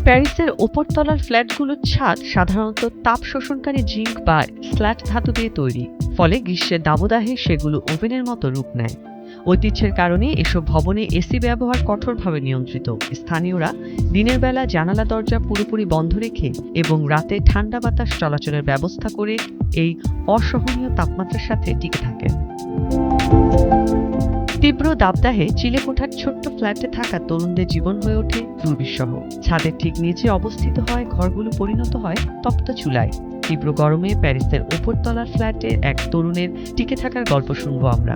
প্যারিসের ওপরতলার ফ্ল্যাটগুলোর ছাদ সাধারণত তাপ শোষণকারী জিঙ্ক বা স্ল্যাট ধাতু দিয়ে তৈরি, ফলে গ্রীষ্মের দাবদাহে সেগুলো ওভেনের মতো রূপ নেয়। ঐতিহ্যের কারণে এসব ভবনে এসি ব্যবহার কঠোরভাবে নিয়ন্ত্রিত। স্থানীয়রা দিনের বেলা জানালা দরজা পুরোপুরি বন্ধ রেখে এবং রাতে ঠান্ডা বাতাস চলাচলের ব্যবস্থা করে এই অসহনীয় তাপমাত্রার সাথে টিকে থাকেন। তীব্র দাবদাহে চিলেকোঠার ছোট্ট ফ্ল্যাটে থাকা তরুণদের জীবন হয়ে ওঠে দুর্বিষহ। ছাদের ঠিক নিচে অবস্থিত হয় ঘরগুলো পরিণত হয় তপ্ত চুলায়। তীব্র গরমে প্যারিসের ওপরতলার ফ্ল্যাটে এক তরুণের টিকে থাকার গল্প শুনবো আমরা।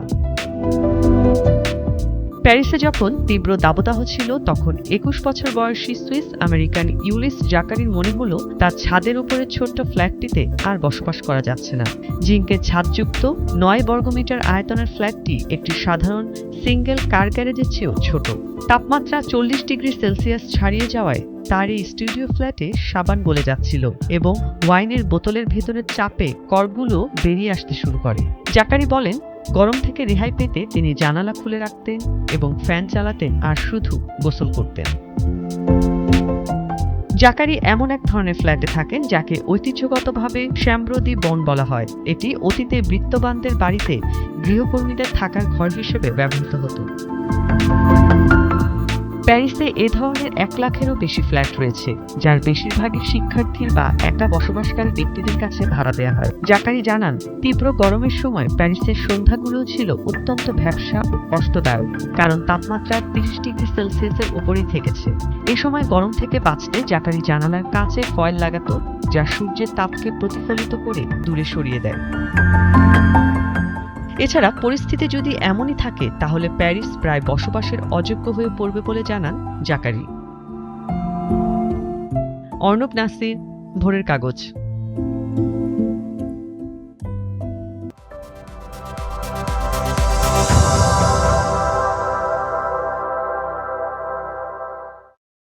প্যারিসে যখন তীব্র দাবদাহ ছিল, তখন 21 বছর বয়সী সুইস আমেরিকান ইউলিস জাকারির মনে হলো তার ছাদের উপরে ছোট্ট ফ্ল্যাটটিতে আর বসবাস করা যাচ্ছে না। জিঙ্কের ছাদযুক্ত 9 বর্গমিটার আয়তনের ফ্ল্যাটটি একটি সাধারণ সিঙ্গেল কার গ্যারেজের চেয়েও ছোট। তাপমাত্রা 40 ডিগ্রি সেলসিয়াস ছাড়িয়ে যাওয়ায় তার এই স্টুডিও ফ্ল্যাটে সাবান গলে যাচ্ছিল এবং ওয়াইনের বোতলের ভেতরের চাপে কর্কগুলো বেরিয়ে আসতে শুরু করে। জাকারি বলেন, গরম থেকে রেহাই পেতে তিনি জানালা খুলে রাখতেন এবং ফ্যান চালাতেন আর শুধু গোসল করতেন। জাকারি এমন এক ধরনের ফ্ল্যাটে থাকেন যাকে ঐতিহ্যগতভাবে শ্যাম্ব্রো দি বন বলা হয়। এটি অতীতে বৃত্তবানদের বাড়িতে গৃহকর্মীদের থাকার ঘর হিসেবে ব্যবহৃত হতো। প্যারিসে এ ধরনের 1 লাখেরও বেশি ফ্ল্যাট রয়েছে, যার বেশিরভাগই শিক্ষার্থীর বা একা বসবাসকারী ব্যক্তিদের কাছে ভাড়া দেওয়া হয়। জাকারি জানান, তীব্র গরমের সময় প্যারিসের সন্ধ্যাগুলো ছিল অত্যন্ত ভ্যাপসা ও কষ্টদায়ক, কারণ তাপমাত্রা 30 ডিগ্রি সেলসিয়াসের উপরেই থেকেছে। এ সময় গরম থেকে বাঁচতে জাকারি জানালার কাঁচে ফয়েল লাগাতো, যা সূর্যের তাপকে প্রতিফলিত করে দূরে সরিয়ে দেয়। এছাড়া পরিস্থিতি যদি এমনই থাকে, তাহলে প্যারিস প্রায় বসবাসের অযোগ্য হয়ে পড়বে বলে জানান জাকারি। অর্ণব নাসির, ভোরের কাগজ।